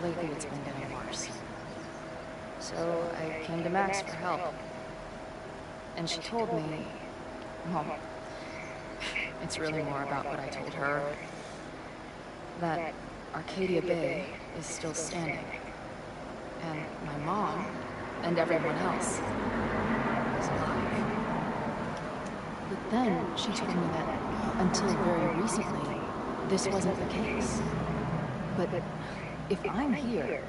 lately it's been getting worse. So I came to Max for help. And she told me, well, it's really more about what I told her, that Arcadia Bay is still standing. And my mom, and everyone else, is alive. But then she told me that until very recently, this wasn't the case. But if I'm here,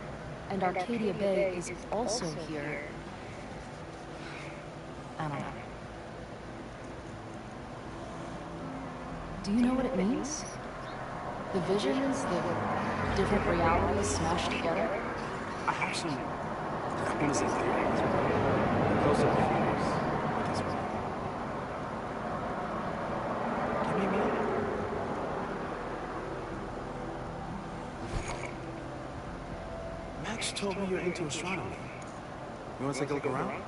and Arcadia Bay is also here, I don't know. Do you know what it means? The visions, the different realities smashed together? I have some, I want to say theories. The closer it feels, I guess wrong. Give me a minute. Max told me you're into astronomy. You want to take a look around?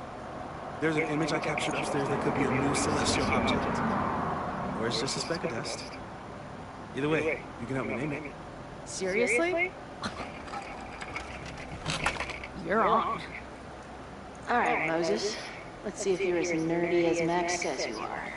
There's an image I captured upstairs that could be a new celestial object. Or it's just a speck of dust. Either way, you can help me name it. Seriously? You're on. All right, Moses. Let's see if you're as nerdy as Max says you are.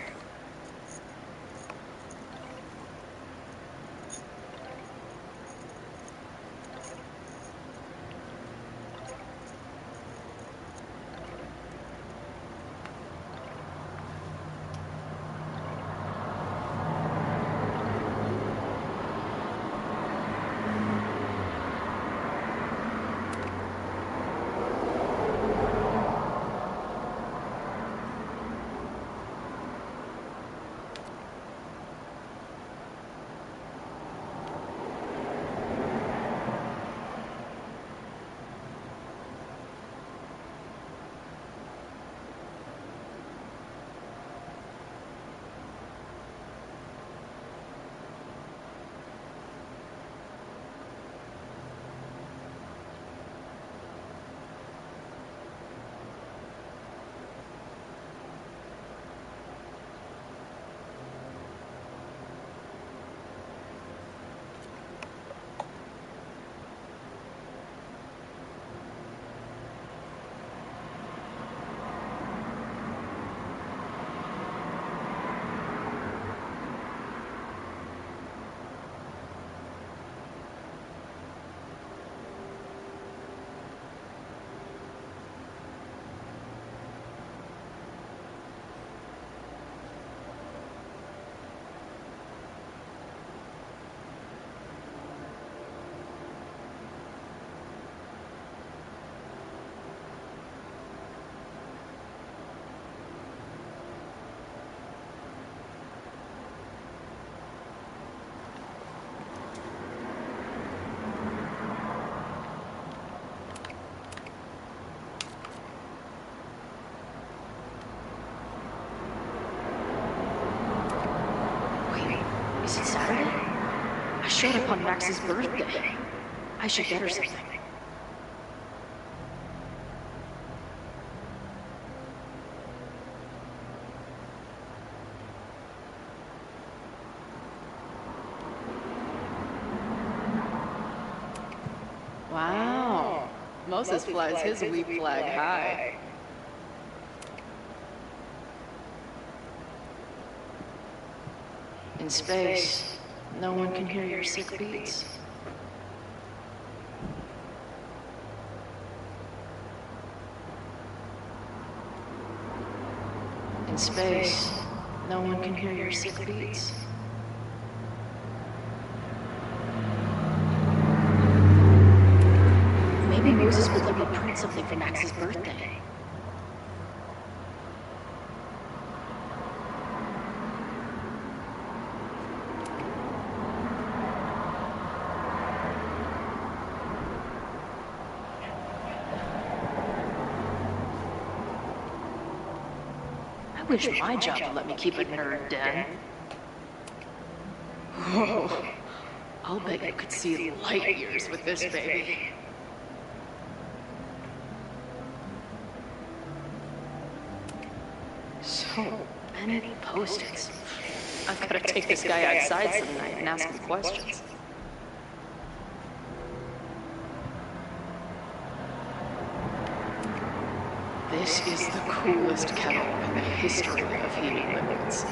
Is it Saturday? I showed up on Max's birthday. I should get her something. Wow. Moses flies his weep flag high. In space, no one can hear your sick beats. In space, no one can hear your sick beats. Maybe Moses would let me print something for Max's birthday. I wish my job would let me keep a nerd den. Whoa. I'll bet you could see light years with this baby. So many post-its. I've got to take this guy outside some night and ask him questions. This is the coolest kettle in the history of heating liquids.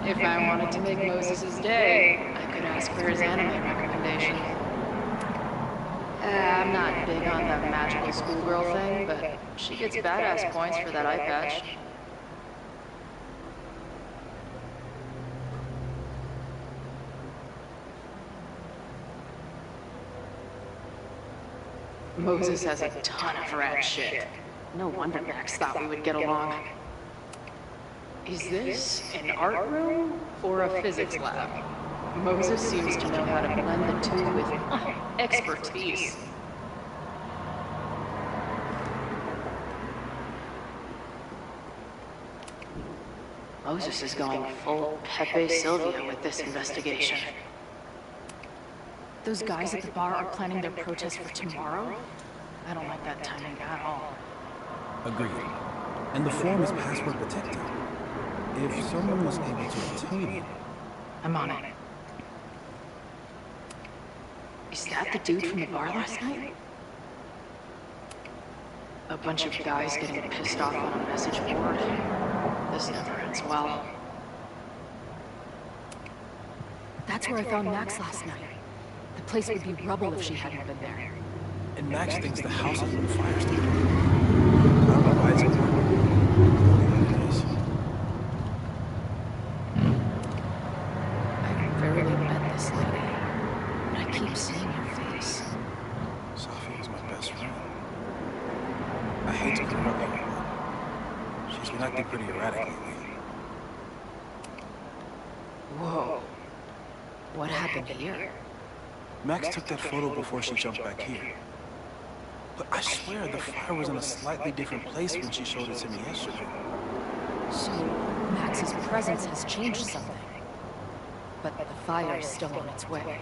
If I wanted to make Moses' day, I could ask for his anime recommendation. I'm not big on the magical schoolgirl thing, but she gets badass points for that eye patch. Moses has a ton of rad shit. No wonder Max thought we would get along. Is this an art room or a physics lab? Moses seems to know how to blend the two with expertise. Moses is going full Pepe Silvia with this investigation. Those guys at the bar are planning their protest for tomorrow? I don't like that timing at all. Agreed. And the form is password protected. If someone was able to obtain it... I'm on it. Is that the dude from the bar last night? A bunch of guys getting pissed off on a message board. This never ends well. That's where I found Max last night. The place would be rubble if she hadn't been there. And Max thinks the house is on fire still. I don't know why it's important. It is. I've rarely met this lady, but I keep seeing her face. Sophie was my best friend. I hate to corrupt her, but she's been acting pretty erratic lately. Whoa. What happened here? Max took that photo before she jumped back here. But I swear the fire was in a slightly different place when she showed it to me yesterday. So, Max's presence has changed something. But the fire's still on its way.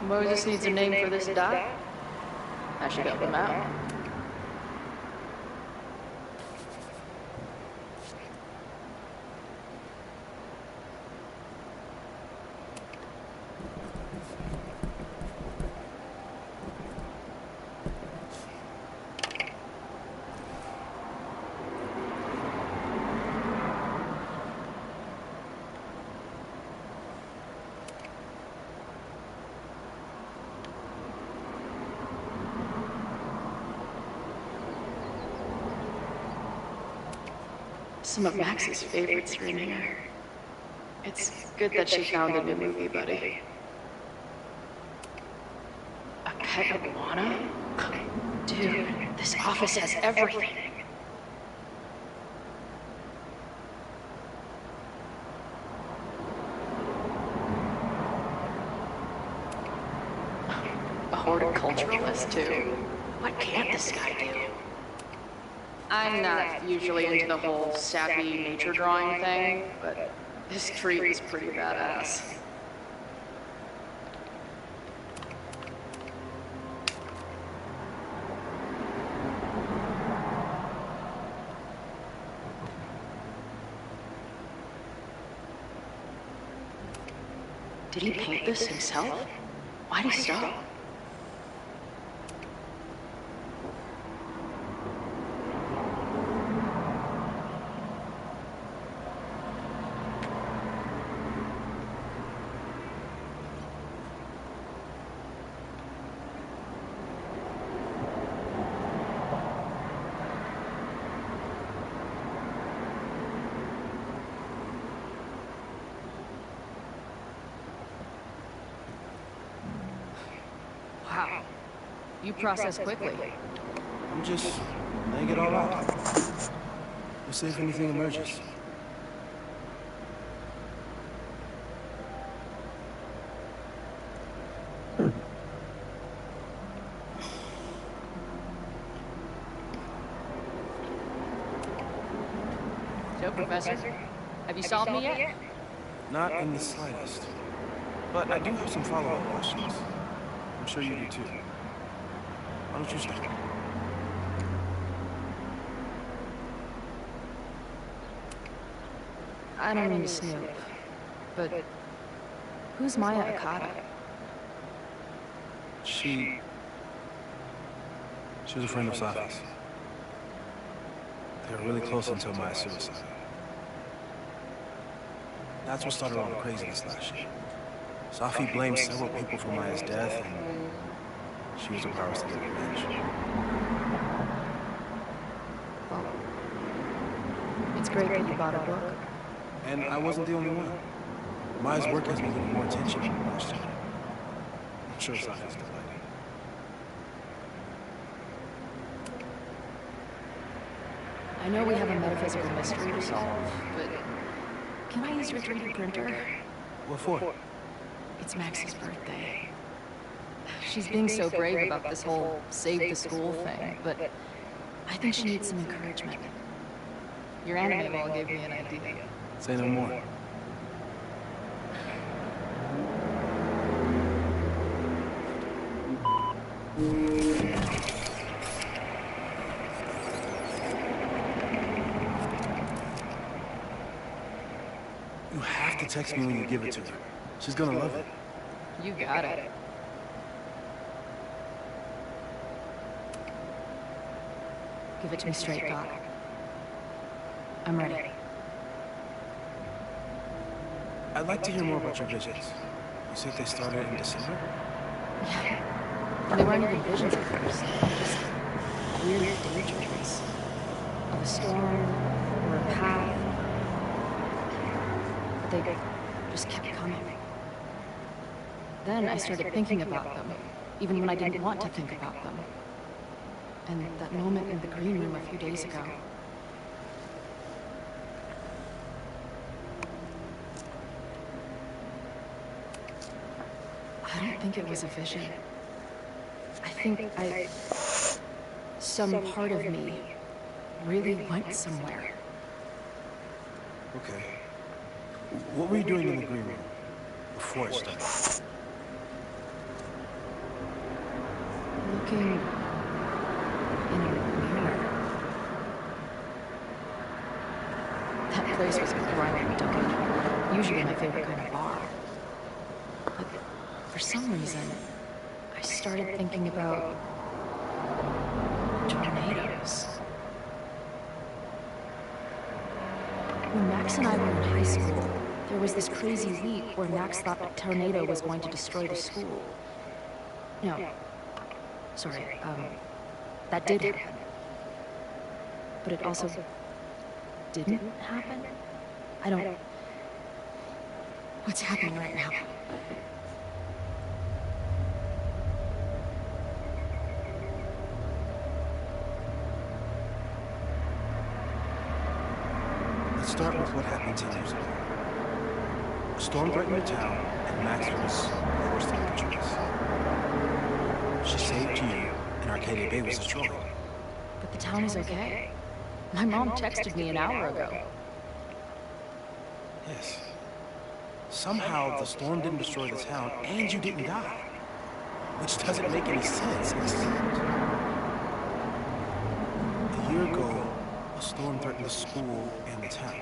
Moses needs a name for this dot. I should help him out. Some of Max's favorites are in here. It's good that she found a new movie buddy. A pet iguana? Dude, this office has everything. A horticulturalist, too. What can't this guy do? I'm not usually into the whole sappy nature drawing thing, but this tree is pretty badass. Did he paint this himself? Why'd he stop? Wow. You process quickly. I'm just laying it all out. We'll see if anything emerges. So, Professor, have you solved me yet? Not in the slightest. But I do have some follow-up questions. I'm sure you do too. Why don't you start? I don't mean to snoop, but who's Maya Okada? She was a friend of Safi's. They were really close until Maya's suicide. That's what started all the craziness last year. Safi blamed several people for Maya's death, and she used her powers to get revenge. Well, it's great that you bought a book. And I wasn't the only one. Maya's work has been getting more attention last year. I'm sure Safi's delighted. I know we have a metaphysical mystery to solve, but can I use your 3D printer? What for? It's Max's birthday. She's being so brave about this whole save the school thing, but I think she needs some encouragement. Your anime wall gave me an idea. Say no more. You have to text me when you give it to her. She's gonna love it. You got it. Give it to me straight, Doc. I'm ready. I'd like to hear more about your visions. You said they started in December? Yeah. They weren't even visions at first. Just weird daydreams. Of a storm, or a path. But they just kept coming. Then I started thinking about them, even when I didn't want to think about them. And that moment in the green room a few days ago. I don't think it was a vision. I think some part of me really went somewhere. Okay. What were you doing in the green room before it started? Looking in a mirror. That place was a grimy dungeon. Usually my favorite kind of bar. But for some reason, I started thinking about tornadoes. When Max and I were in high school, there was this crazy week where Max thought a tornado was going to destroy the school. No. Sorry, that did happen. But it also didn't happen? I don't... What's happening right now? Let's start with what happened 10 years ago. A storm threatened the town, and Max was forced to make a choice. She saved you, and Arcadia Bay was destroyed. But the town is okay. My mom texted me an hour ago. Yes. Somehow the storm didn't destroy the town, and you didn't die. Which doesn't make any sense. A year ago, a storm threatened the school and the town.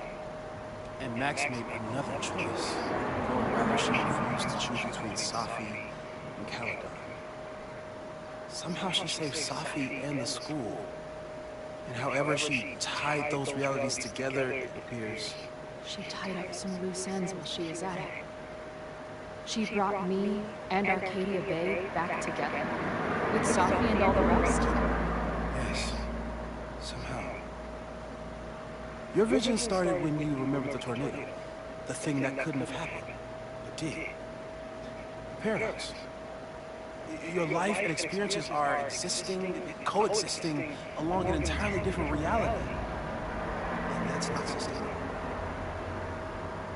And Max made another choice. Or rather, she refused to choose between Safi and Caledon. Somehow she saved Safi and the school. And however she tied those realities together, it appears. She tied up some loose ends while she was at it. She brought me and Arcadia Bay back together, with Safi and all the rest. Yes. Somehow. Your vision started when you remembered the tornado. The thing that couldn't have happened, but did. Paradox. Your life and experiences are coexisting along an entirely different reality. And that's not sustainable.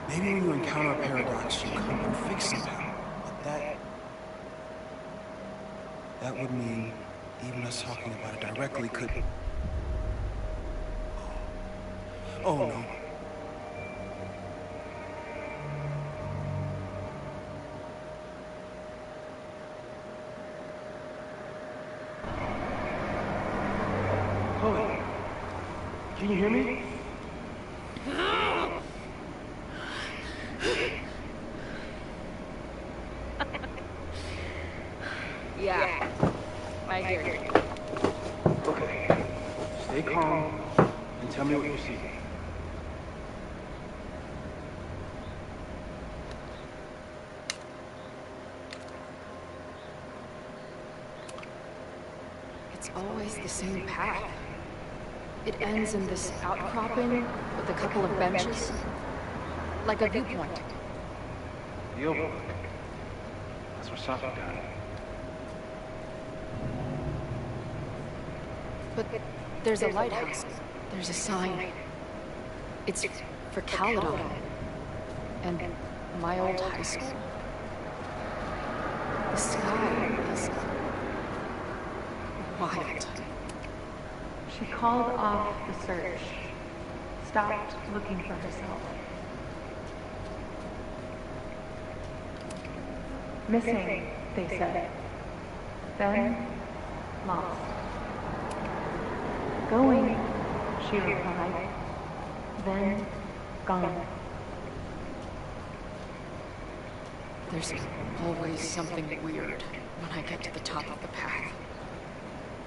Maybe when you encounter a paradox, you come and fix somehow. But that would mean even us talking about it directly could... Oh no. you hear me? Yeah, I hear you. Okay. Stay calm and tell me what you see. It's always the same path. It ends in this outcropping with a couple of benches, like a viewpoint. The overlook. That's where Safi died. But there's a lighthouse. There's a sign. It's for Caledon. And my old high school. The sky is wild. She called off the search, stopped looking for herself. Missing, they said. Then, lost. Going, she replied. Then, gone. There's always something weird when I get to the top of the path.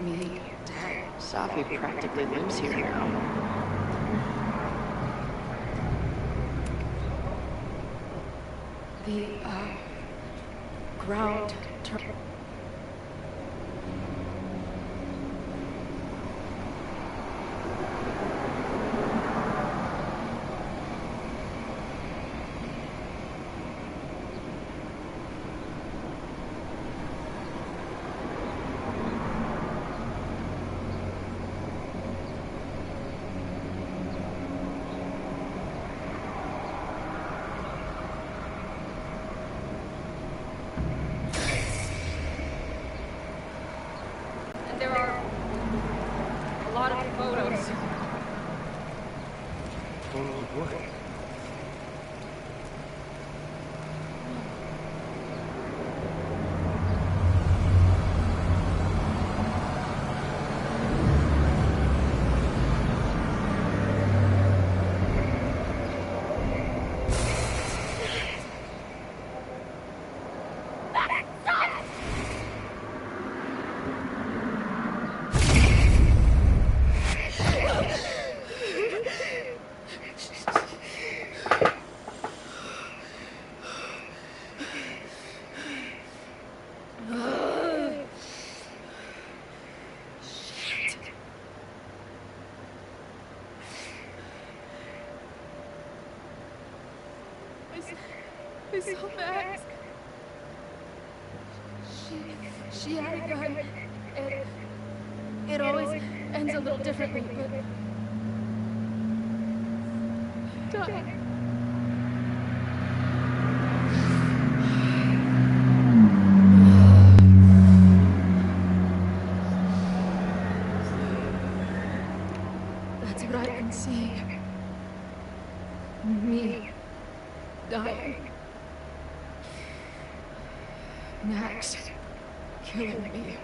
Me, Dad, Safi practically lives here now. the, ground There are a lot of photos. Photos of what? I saw Max. She had a gun. It always ends a little differently, but... Died. That's what I've been seeing. Me. Dying. Max. Killing me.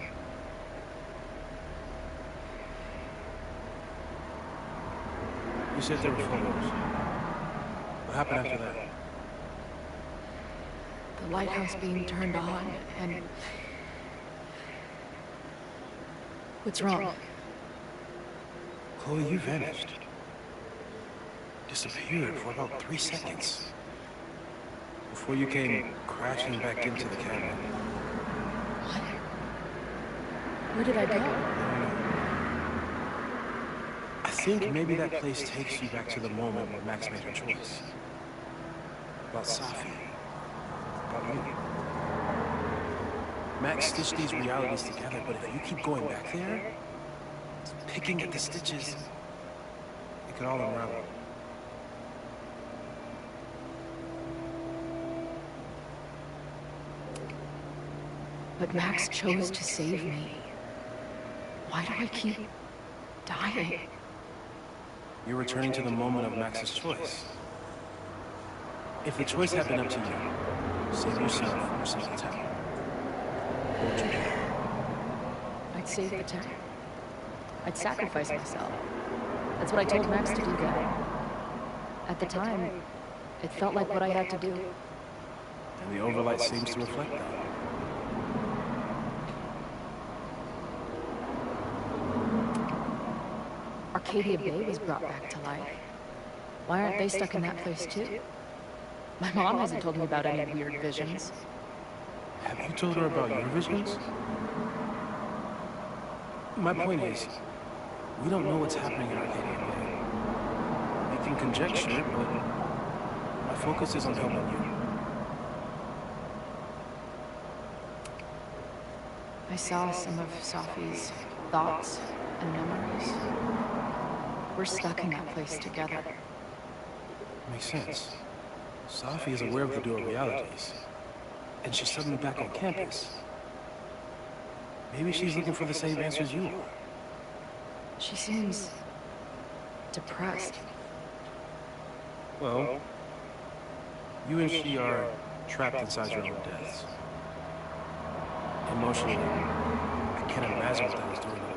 You said there were photos. What happened after that? The lighthouse being turned on, and... What's wrong? Chloe, you vanished. Disappeared for about 3 seconds. Before you came crashing back into the cabin. What? Where did I go? I think maybe that place takes you back to the moment when Max made her choice. About Safi. About you. Max stitched these realities together, but if you keep going back there, picking at the stitches, it could all unravel. But Max chose to save me. Why do I keep dying? You're returning to the moment of Max's choice. If the choice had been up to you, save yourself or save the town, what would you do? I'd save the town. I'd sacrifice myself. That's what I told Max to do then. At the time, it felt like what I had to do. And the overlight seems to reflect that. Arcadia Bay was brought back to life. Why aren't they stuck in that place too? My mom hasn't told me about any weird visions. Have you told her about your visions? My point is, we don't know what's happening in Arcadia Bay. We can conjecture, but my focus is on helping you. I saw some of Safi's thoughts and memories. We're stuck in that place together. Makes sense. Safi is aware of the dual realities, and she's suddenly back on campus. Maybe she's looking for the same answers you are. She seems depressed. Well, you and she are trapped inside your own deaths. Emotionally, I can't imagine what that is doing to her.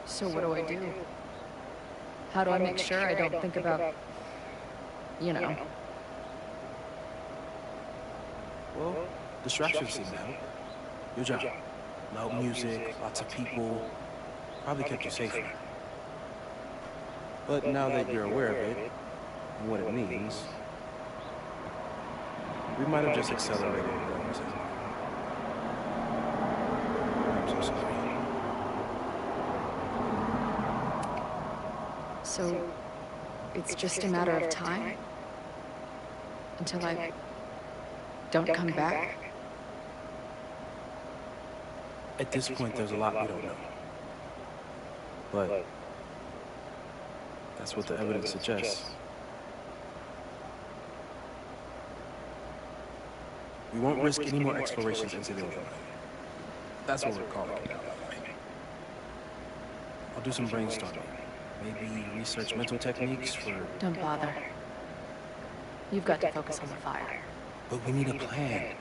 So what do I do? How do I make sure I don't think about, you know? Well, distractions seem to help. Your job. Loud music, lots of people, probably kept you safer. But now that you're aware of it, and what it means, we might have just accelerated what was happening. I'm so sorry. So, it's just a matter of time? Until I don't come back? At this point, there's a lot we don't know. But that's what the evidence suggests. We won't risk any more explorations into the overnight. That's what we're calling it now, by the way. I'll do some brainstorming. Maybe research mental techniques for... Don't bother. You've got to focus on the fire. But we need a plan.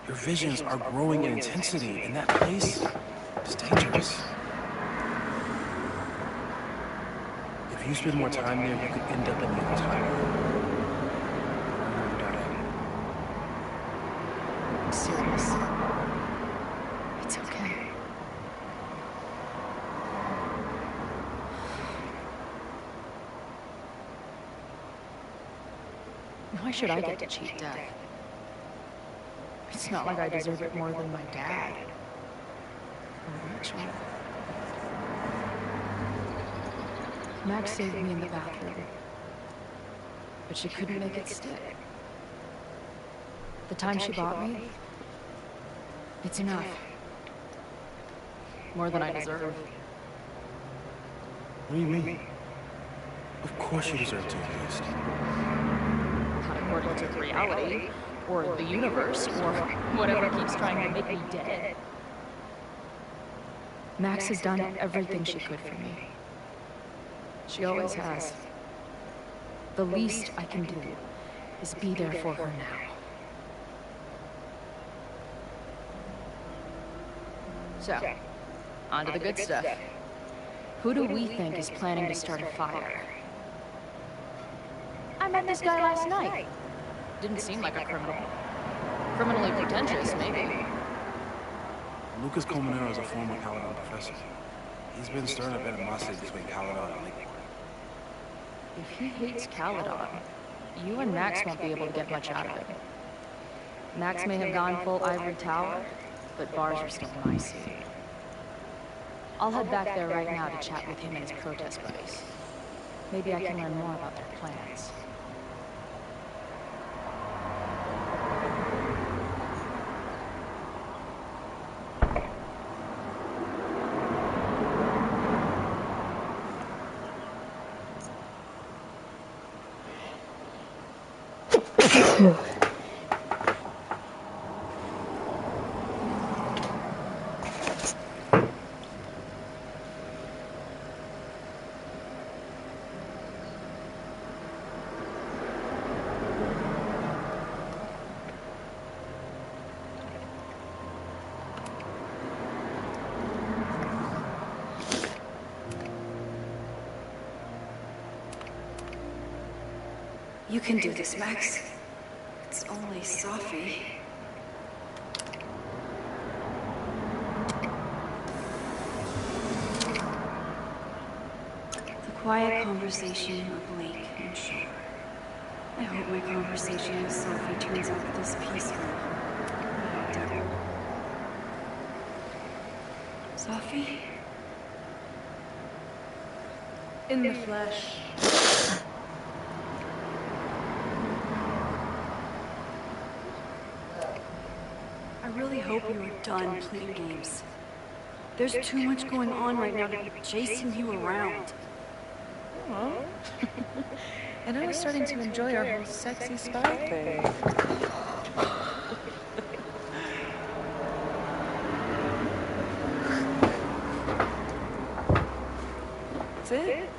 Your visions are growing in intensity, and that place is dangerous. If you spend more time there, you could end up in the other time. I'm serious. It's okay. Why should I get to cheat death? It's not like I deserve it more than my dad. Or Rachel. Max saved me in the bathroom. But she couldn't make it stick. The time she bought me, it's enough. More than I deserve. What do you mean? Of course you deserve to exist. Not according to reality, or the universe, or whatever keeps trying to make me dead. Max has done everything she could for me. She always has. The least I can do is be there for her now. So, on to the good stuff. Who do we think is planning to start a fire? I met this guy last night. Didn't seem like a criminal. Criminally pretentious, maybe. Lucas Colmenero is a former Paladin professor. He's been stirring up animosity between Caledon and Lakewood. If he hates Caledon, you and Max won't be able to get much out of him. Max may have gone full Ivory Tower, but bars are still my seat. I'll head back there right now to chat with him and his protest buddies. Maybe I can learn more about their plans. You can do this, Max. It's only Safi. The quiet conversation of lake and shore. I hope my conversation with Sophie turns out this peaceful. Devil. Sophie? In the flesh. I really hope you are done playing games. There's too much going on right now to be chasing you around. Aww. And I was starting to enjoy our whole sexy spy thing. That's it?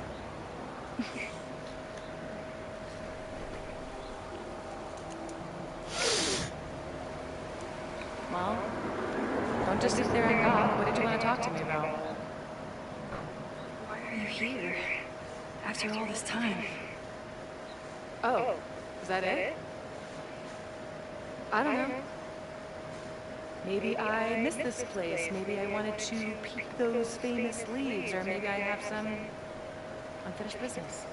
Well, don't just sit there and gawk. What did you want to talk to me about? Why are you here? After all this time? Oh, is that it? I don't know. Maybe I missed this place. Maybe I wanted to peek those famous leaves, or maybe I have some unfinished business.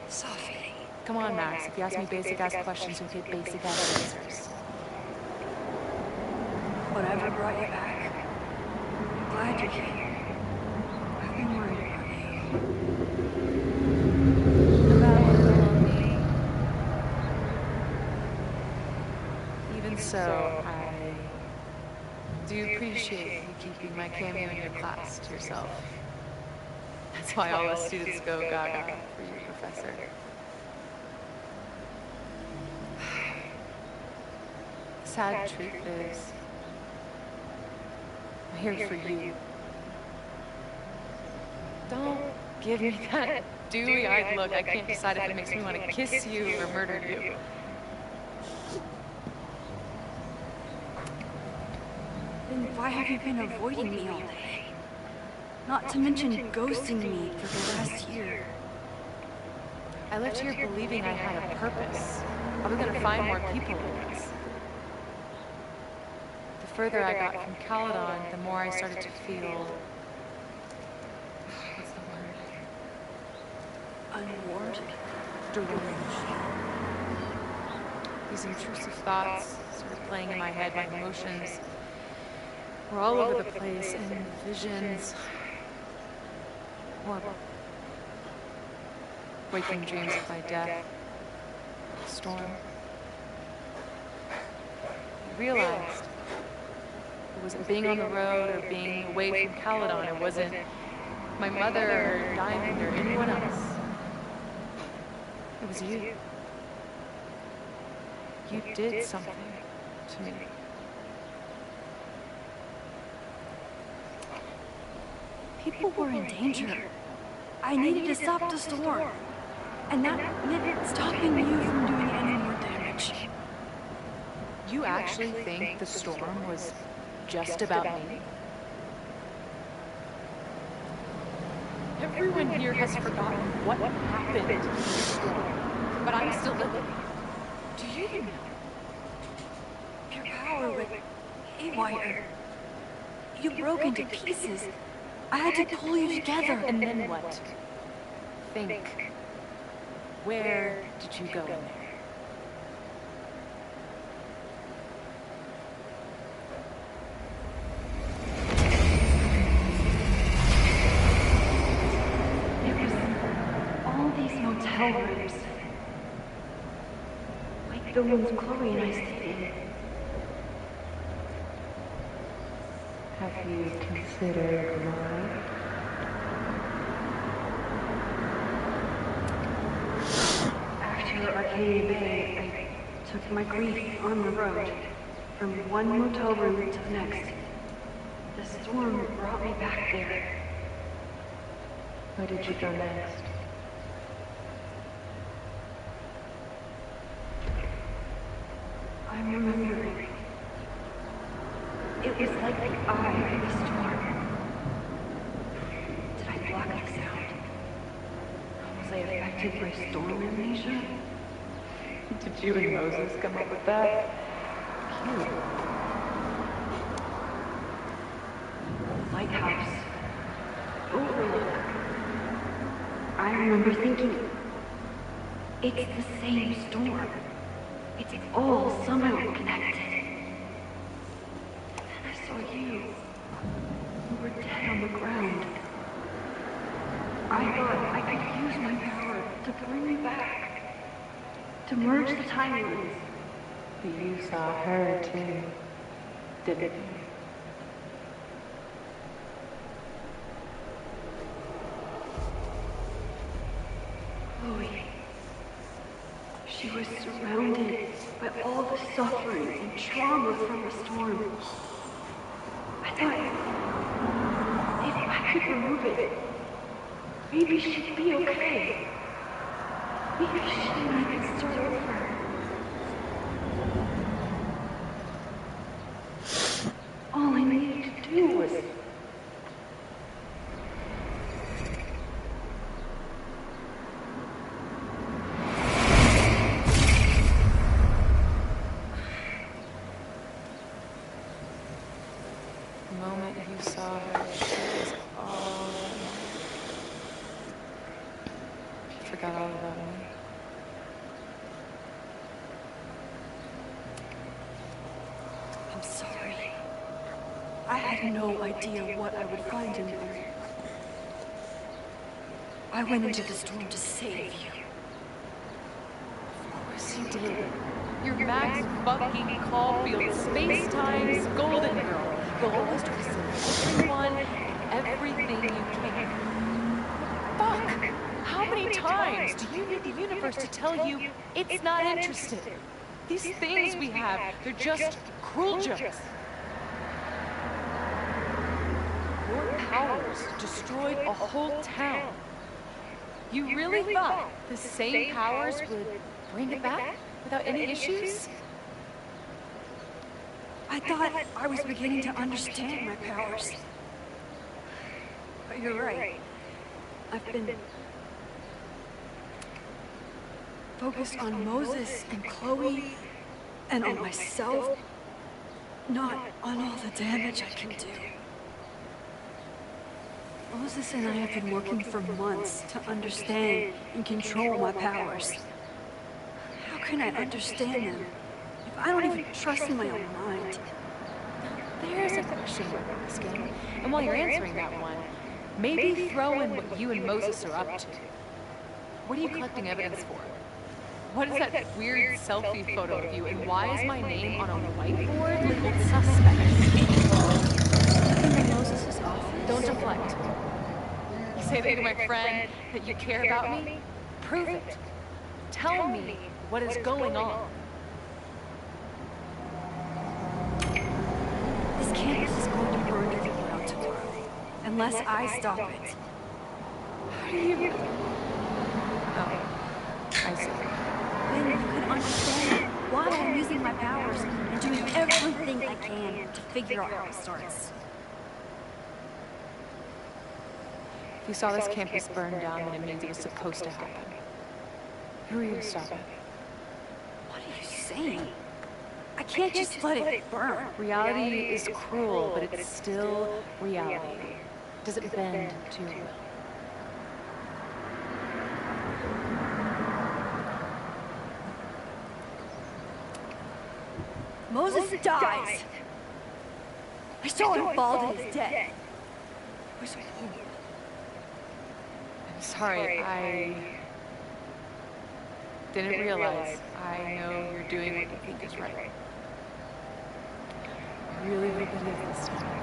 Sophie. Come on, Max. If you ask me basic-ass questions, you'll get basic-ass answers. Whatever brought you back? I'm glad you're here. I've been worried about you. Even so, I do appreciate you keeping my cameo in your class to yourself. That's why all the students go gaga for you, Professor. The sad truth is, I'm here for you. Don't give me that dewy-eyed look. I can't decide if it makes me want to kiss you or murder you. Then why have you been avoiding me all day? Not to mention ghosting me for the last year. I left here believing I had a purpose. I was gonna find more people like this. The further I got from Caledon, the more I started to feel... what's the word? Unwarranted. Deranged. These intrusive thoughts sort of playing in my head, my emotions were all over the place, and visions... horrible. Waking dreams of my death. Storm. I realized it wasn't being on the road or being away from Caledon. It wasn't my mother or Diamond or anyone else. It was you. You did something to me. People were in danger. I needed to stop the storm. And that meant stopping you from doing any more damage. You actually think the storm was just about me? Everyone here has forgotten what happened in the storm, but I'm still living. Do you even know? Your power went haywire. You broke into pieces. I had to pull you together. And then what? Think. Where did you go in there? There was all these motel rooms. Like the ones Chloe and I stayed in. Have you considered mine? After Arcadia Bay, I took my grief on the road, from one motel room to the next. The storm brought me back there. Where did you go next? I'm remembering. It was like the eye of the storm. Did I block the sound? Was I affected by storm amnesia? Did you and Moses come up with that? Cute. Lighthouse. Overlook. I remember thinking, it's the same storm. It's all somehow connected. Then I saw you. You were dead on the ground. I thought I could use my power to bring you back. To merge the timelines. But you saw her too, didn't you? Chloe. She was surrounded by all the suffering and trauma from the storm. I thought, if I could remove it, maybe she'd be okay. Maybe she and I could start over. All I needed to do was... The moment you saw her, she was all she forgot all about me. I'm sorry. I had no idea what I would find in there. I went into the storm to save you. Of course you did. You're Max fucking Caulfield, Space-Time's golden girl. You'll always try to save everyone and everything you can. Fuck! How many times do you need the universe to tell you it's not interested? These things we have, they're just cruel jokes. Your powers destroyed a whole town. You really thought the same powers would bring it back without any issues? I thought I was beginning to understand my powers. But you're right. I've been focused on Moses and Chloe and on myself, not on all the damage I can do. Moses and I have been working for months to understand and control my powers. How can I understand them if I don't even trust in my own mind? There's a question worth asking. And while you're answering that one, maybe throw in what you and Moses are up to. What are you collecting evidence for? What is that weird selfie photo of you, and why is my name on a whiteboard labeled suspect? In Moses' office? Don't deflect. You say that you're my friend, that you care about me? Prove it. Tell me what is going on. This campus is going to burn to the ground tomorrow, unless I stop it. How do you... Oh, I see. Then you can understand why I'm using my powers and doing everything I can to figure out how it starts. If you saw this campus burn down, then it means it was supposed to happen. Who are you to stop it? What are you saying? I can't just let it burn. Reality is cruel, but it's still reality. Does it bend to your will? Moses dies. I saw him fall to his death. It was horrible. I'm sorry, I didn't realize. I know you're doing what you think is right. I really hope it is this time.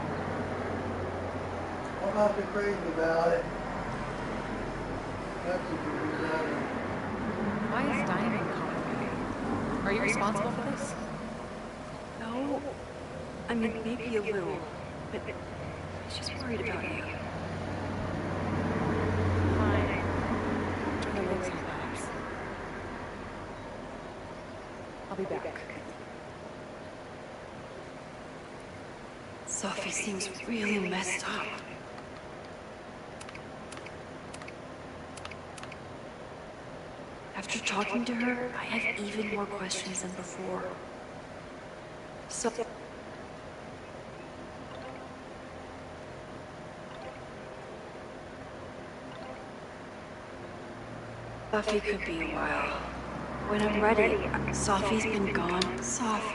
I'm not too crazy about it. That's what you're doing. Why is Diamond calling me? Are you responsible for this? No, I mean, maybe a little, but she's worried about you. Fine. Enjoy the lakes and vibes. I'll be back. Sophie seems really messed up. After talking to her, I have even more questions than before. So... Buffy could be a while. When I'm ready, Sophie's been gone. Sophie.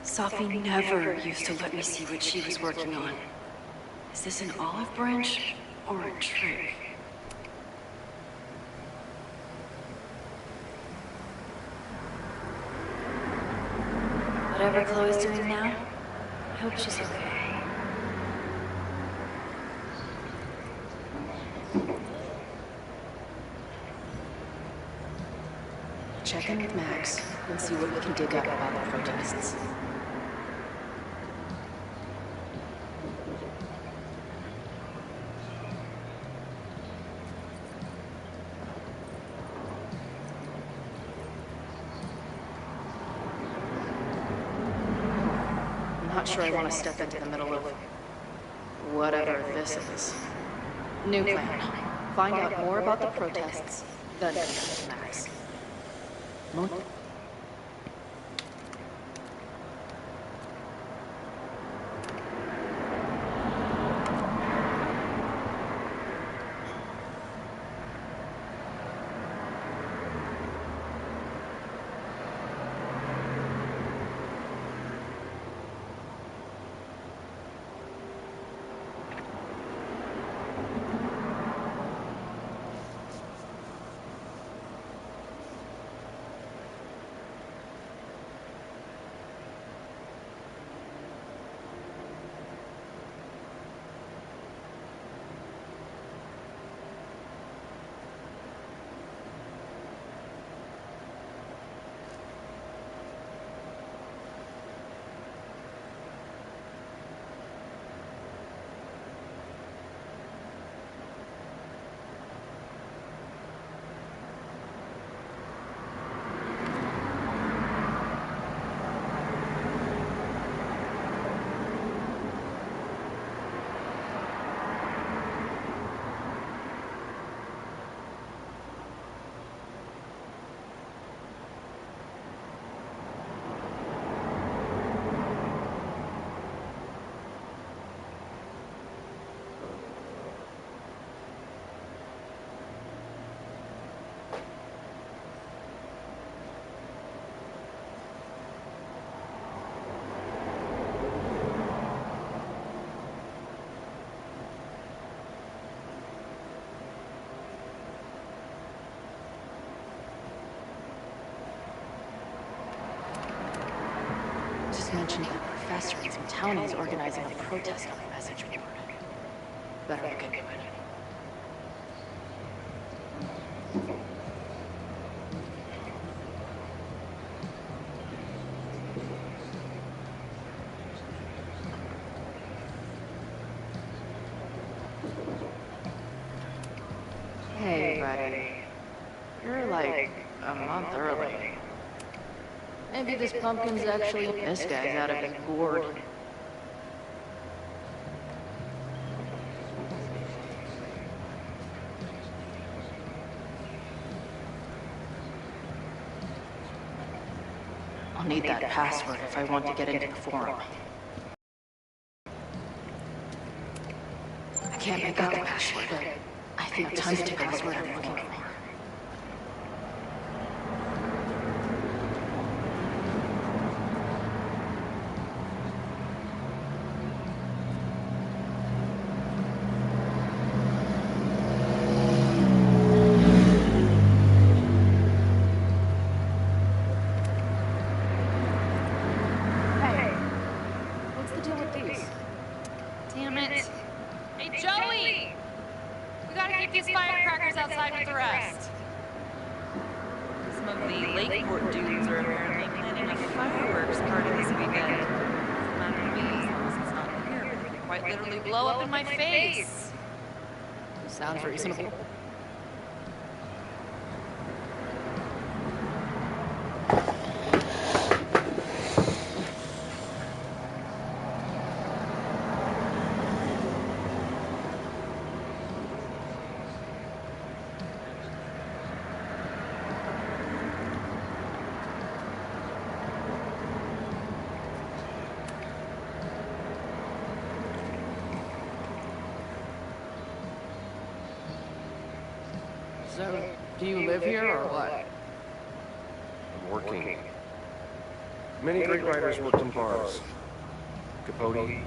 Sophie never used to let me see what she was working on. Is this an olive branch or a trick? Whatever Chloe's doing now, I hope she's okay. Check in with Max and see what we can dig up about the protests. I'm not sure I want to step into the middle of whatever this is. New plan. Find out more about the protests, then connect to Max. Mentioned that professor in some townies organizing a protest on the message board. Better look into it. Hey, buddy. You're like a month early. Maybe this pumpkin's actually... This guy's out of his gourd. I'll need that password if I want to get into the forum. I can't make out the password, but I think tons of the password I'm looking for. Some of the Lakeport dudes are apparently planning a fireworks party this weekend. Doesn't matter to me as long as it's not here, but it could quite literally blow up in my face. Sounds reasonable. So, do you live here or what? I'm working. Many great writers worked in bars. Capote,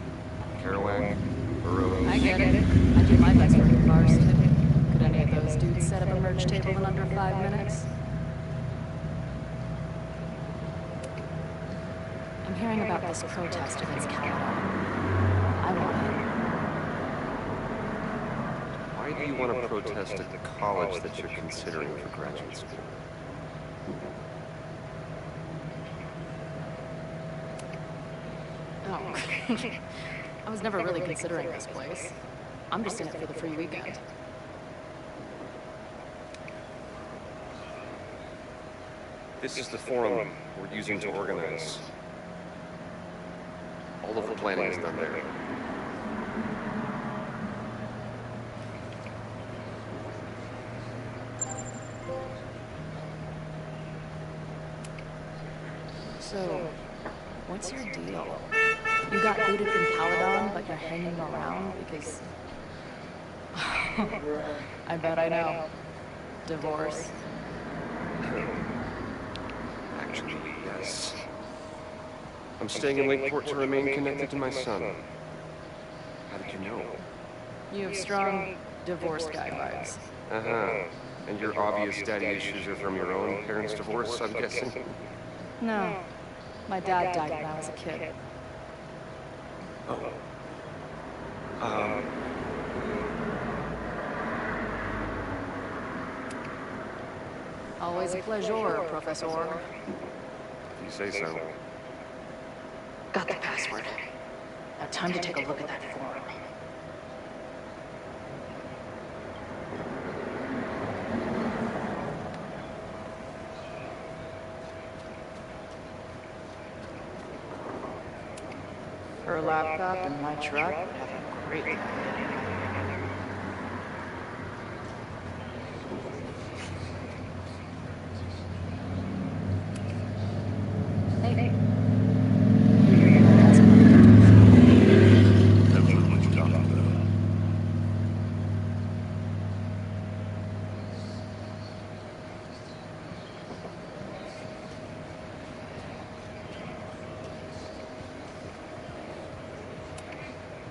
Kerouac, Burroughs. I get it. I do my best work in bars too. Could any of those dudes set up a merge table in under 5 minutes? I'm hearing about this protest against Caledon. I want in. Why do you want to protest at the college that you're considering for graduate school? Oh. I was never really considering this place. I'm just in it for the free weekend. This is the forum we're using to organize. All of the planning is done there. So, what's your deal? You got booted from Caledon, but you're hanging around because... I bet I know. Divorce. Actually, yes. I'm staying in Lakeport to remain connected to my son. How did you know? You have strong divorce guy vibes. Uh-huh. And your obvious daddy issues are from your own parents' divorce, I'm guessing? No. My dad died when I was a kid. Oh. Always a pleasure, Professor. If you say so. Got the password. Now time to take a look at that form. Her laptop and my truck would have a great time. Hey. That's what you're talking about.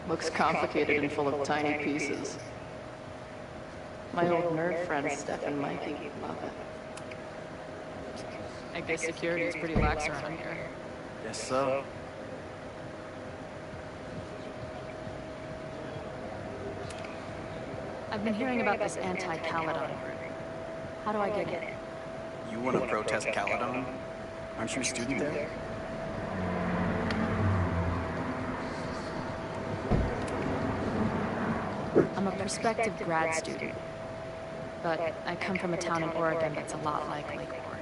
Looks complicated and full of tiny pieces. My old nerd friends Steph and Mikey love it. I guess security is pretty lax around here. Guess so. I've been hearing about this anti-Caledon group. How do I get in? You want to protest Caledon? Aren't you a student there? I'm a prospective grad student, but I come from a town in Oregon that's a lot like Lakeport.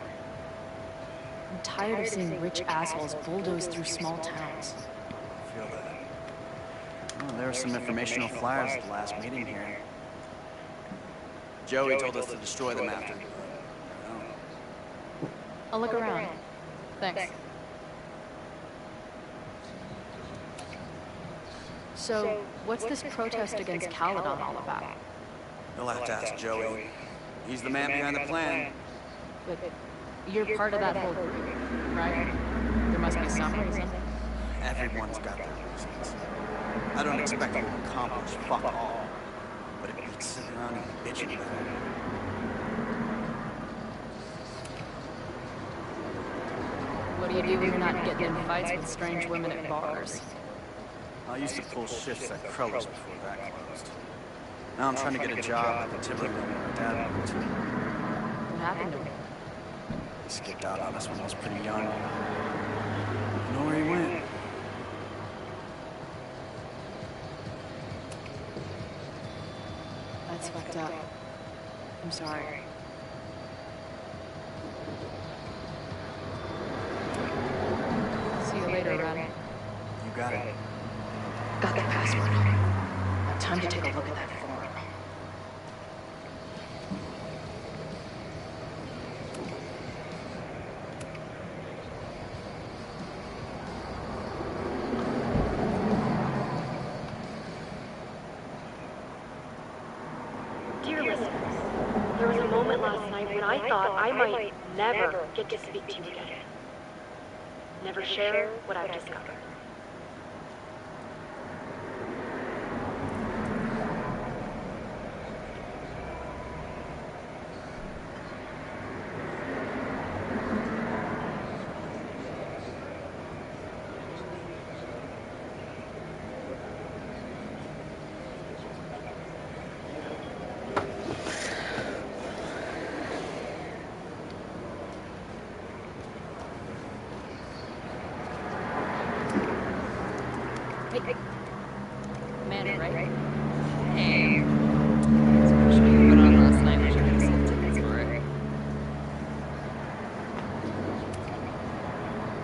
I'm tired of seeing rich assholes bulldoze through small towns. I feel that. Oh, there were some informational flyers at the last meeting here. Joey told us to destroy them after. I'll look around. Thanks. So, what's this protest against Caledon all about? You'll have to ask Joey. He's the man behind the plan. But you're part of that whole group, right? There must be some reason. Everyone's got their reasons. I don't expect you to accomplish fuck all, but it beats sitting around and bitching about it. What do you do when you're not getting in fights with strange women at bars? I used to pull shifts at Cruller's before that closed. Now I'm trying to get a job at the Tivoli where my dad worked. What happened to him? He skipped out on us when he was pretty young. I know where he went. That's fucked up. I'm sorry. See you later, Ren. You got it. Got the password. Now time to take a look at that form. Dear listeners, there was a moment last night when I thought I might never get to speak to you again. Never share what I've discovered. Hey. Amanda, right? Hey. Especially you put on last night, which I could have sold tickets for it.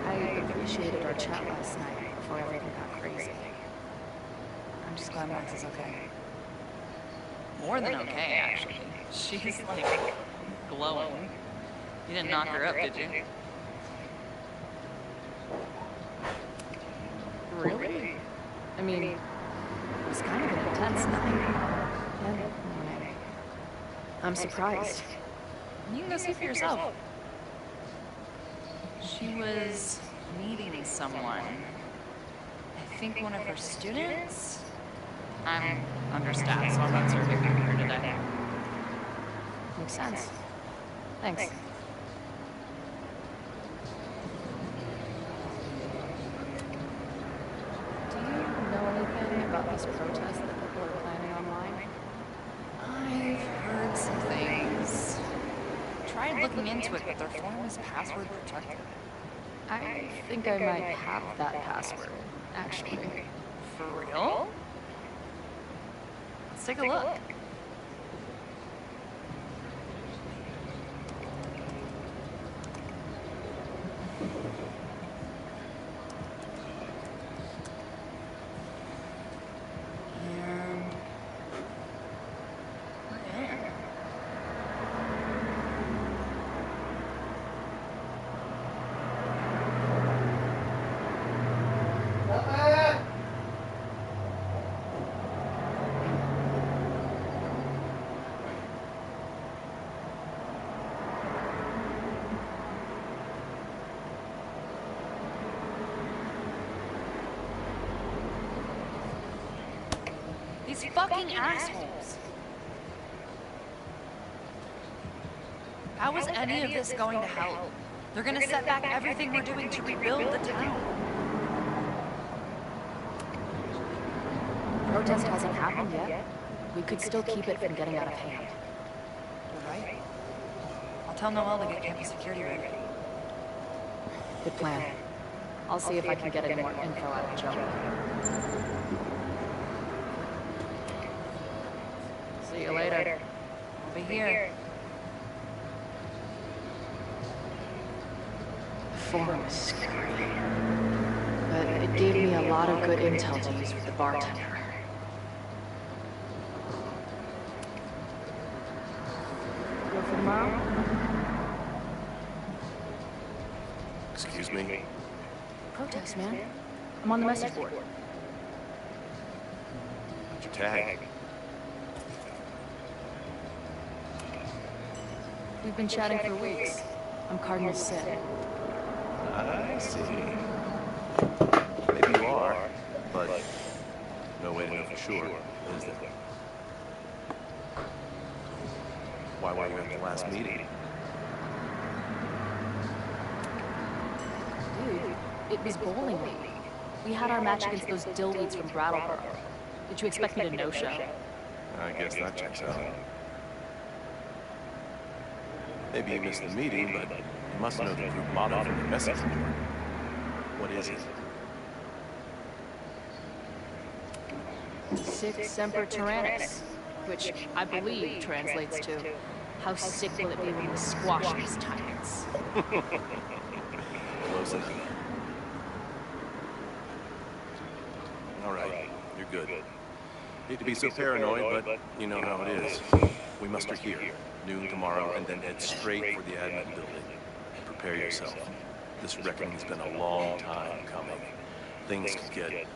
I appreciated our chat last night before everything got crazy. I'm just glad Max is okay. More than okay, actually. She's like glowing. You didn't knock her up, did you? Really? I mean, it was kind of an intense night. And morning. I'm surprised. You can go see for yourself. She was meeting someone. I think one of her students? I'm understaffed, so I'm not serving back here today. Makes sense. Thanks. Do you know anything about this protest that people are planning online? I've heard some things. Tried looking into it, but their form is password protected. I think I might have that password, actually. For real? Let's take a look. And we're in. Batman! These fucking assholes. How is any of this going to help? They're gonna set back everything we're doing to rebuild the town. Protest hasn't happened yet. We could still keep it from getting out of hand. You're right. I'll tell Noel to get campus security ready. Good plan. I'll see if I can get any more info out of Joe. See you later. I'll be here. The form was scary. But it gave me a lot of good intel to use with the bartender. Go for tomorrow? Excuse me? Protest, man. I'm on the message board. What's your tag? We've been chatting for weeks. I'm Cardinal Sin. I see. Maybe you are, but no way to know for sure, is there? Why were you at the last meeting? Dude, it was bowling league. We had our match against those dillweeds from Brattleboro. Did you expect me to no-show? I guess that checks out. Maybe you missed the meeting, but You must know the group motto from the message board. What is it? Sic Semper Tyrannis, which I believe translates to, how sick will it be when we squash these tyrants? Close enough. All right, you're good. Hate to be so paranoid, but you know how it is. We muster here, noon tomorrow, and then head straight for the admin building. Prepare yourself. This reckoning's been a long time coming. Things could get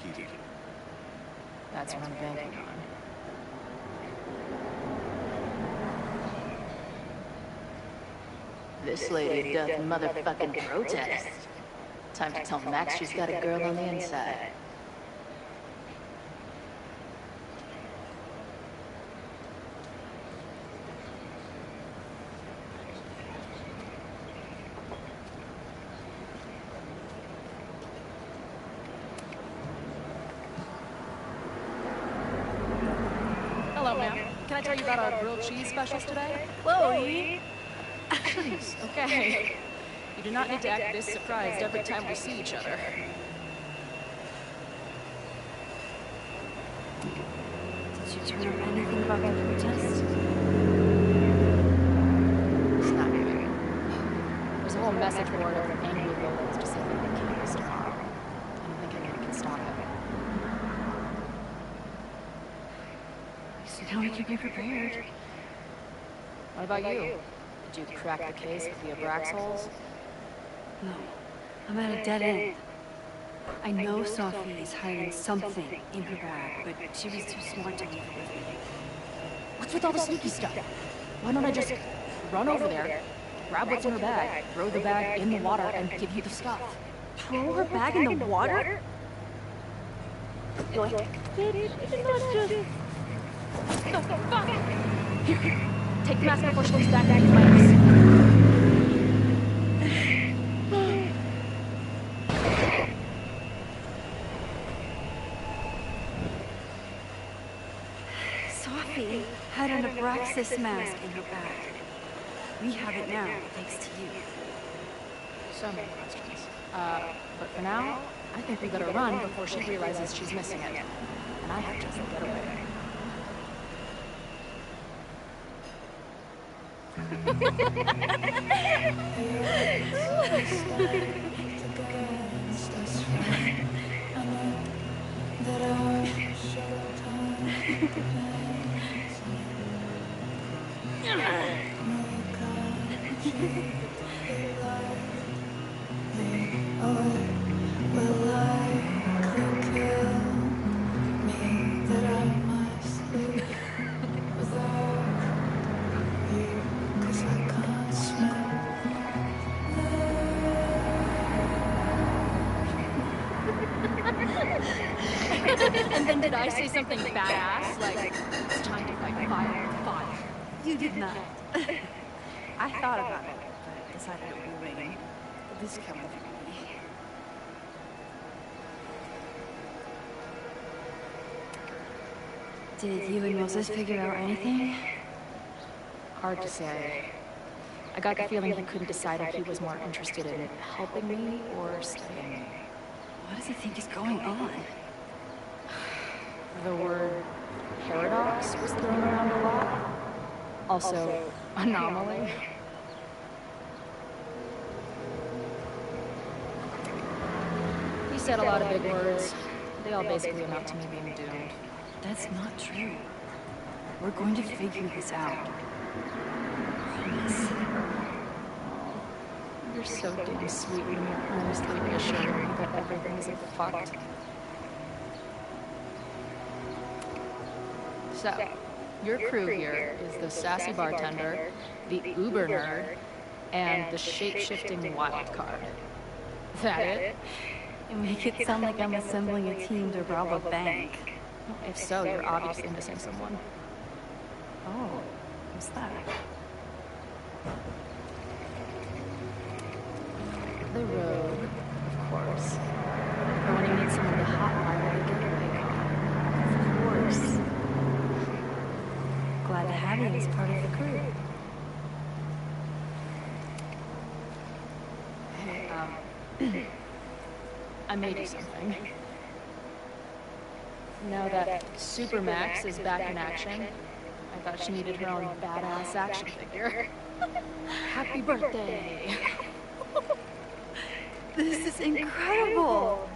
heated. That's what I'm banking on. This lady doth motherfucking protest. Time to tell Max she's got a girl on the inside. Hello, ma'am. Can I tell you about our grilled cheese specials today? Chloe! Please, okay. You do not need to act this surprised every time we see each other. Did you turn up anything about the protest? It's not good. There's a whole message board of angry locals to say that they can't miss tomorrow. I don't think anyone can stop it. So now we can be prepared. What about you? Did you crack the case with the Abraxholes? No, I'm at a dead end. I know Sophie is hiding something in her bag, but she was too smart to leave it with me. What's with all the sneaky stuff? Why don't I just run over there, grab what's in her bag, throw the bag in the water, and give you the stuff? Throw her bag in the water? Yoink. No, fuck! Here, take the mask before she comes back and use my ass. Sophie had an Abraxas mask in her bag. We have it now, thanks to you. So many questions. But for now, I think we better run before she realizes she's missing it. And I have just to get away. And then did I say something badass? Like, it's time to fight fire with fire. You did not. I thought about it, but decided it would be waiting. This coming from me. Did you and Moses figure out anything? Hard to say. I got the feeling he couldn't decide if he was more interested in helping me or studying me. What does he think is going on? The word paradox was thrown around a lot. Also, anomaly. He said a lot of big words. They all basically amount to me being doomed. That's not true. We're going to figure this out. Promise. You're so damn sweet when you're earnestly reassuring me that everything's fucked. So, your crew here is the sassy bartender, the uber nerd, and the shape-shifting wild card. That it? You make it sound like I'm assembling a team to rob a bank. If so, you're obviously missing someone. Oh, who's that? The road, of course. Or when you need someone to hotwire the getaway car. Of course. Glad to have you as part of the crew. I made you something. Now that Super Max is back in action, I thought she needed her own badass action figure. Happy birthday! This is incredible!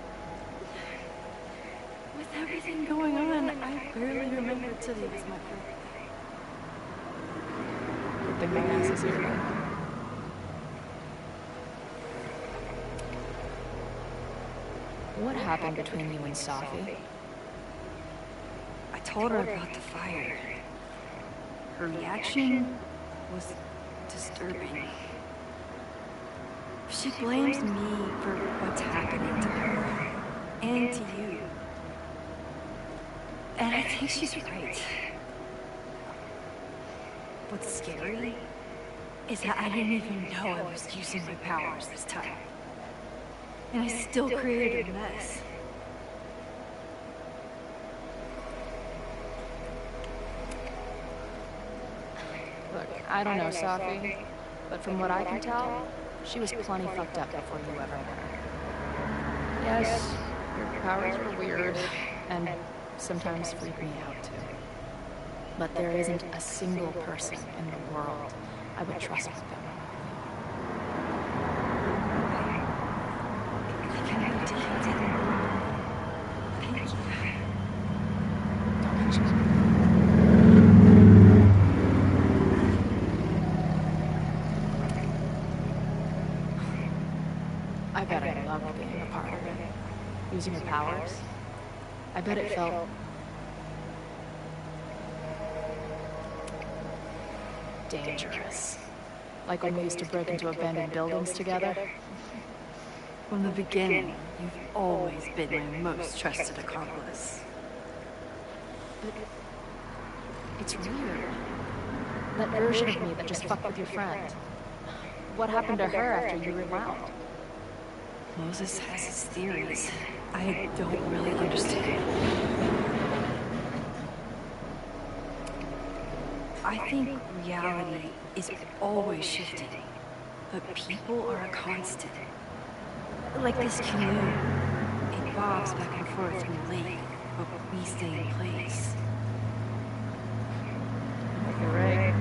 With everything going on, I barely remember today was my birthday. Good thing my ass is here. What happened between you and Safi? I told her about the fire. Her reaction was disturbing. She blames me for what's happening to her and to you. And I think she's right. What's scary is that I didn't even know I was using my powers this time. And I still created a mess. Look, I don't know Safi, but from what I can tell, she was plenty fucked up before you ever met her. Yes, your powers were weird, and sometimes freak me out too. But there isn't a single person in the world I would trust with them. I can understand it. Thank you. Don't mention it. I bet I loved being a part of it. Using your powers. I bet it felt dangerous. Like when we used to break into abandoned buildings together. From the beginning, you've always been my most trusted accomplice. But it's weird. That version of me that just fucked with your friend. What happened to her after you rewound? Moses has his theories. I don't really understand. I think reality is always shifting, but people are a constant. Like this canoe. It bobs back and forth in the lake, but we stay in place. You're right.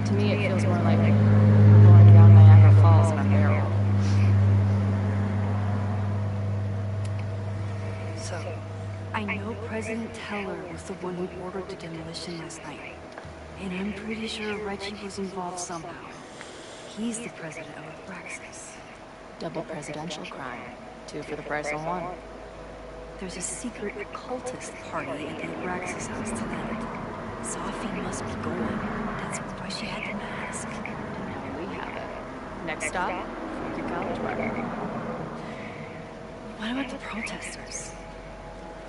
To me, it feels more like going down Niagara Falls in a barrel. So, I know President Teller was the one who ordered the demolition last night. And I'm pretty sure Reggie was involved somehow. He's the president of Abraxas. Double presidential crime. 2 for the price of 1. There's a secret occultist party at the Abraxas house tonight. Safi must be going. That's why she had the mask. Now we have it. Next stop, Frankie College Park. What about the protesters?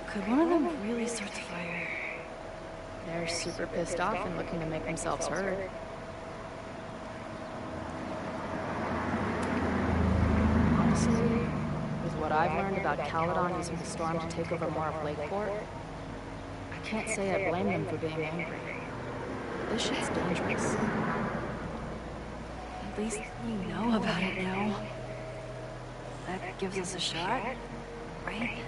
Could one of them really start the fire? They're super pissed off and looking to make themselves heard. Honestly, with what I've learned about Caledon using the storm to take over more of Lakeport, I can't say I blame them for being angry. This shit's dangerous. At least we know about it now. That gives us a shot, right?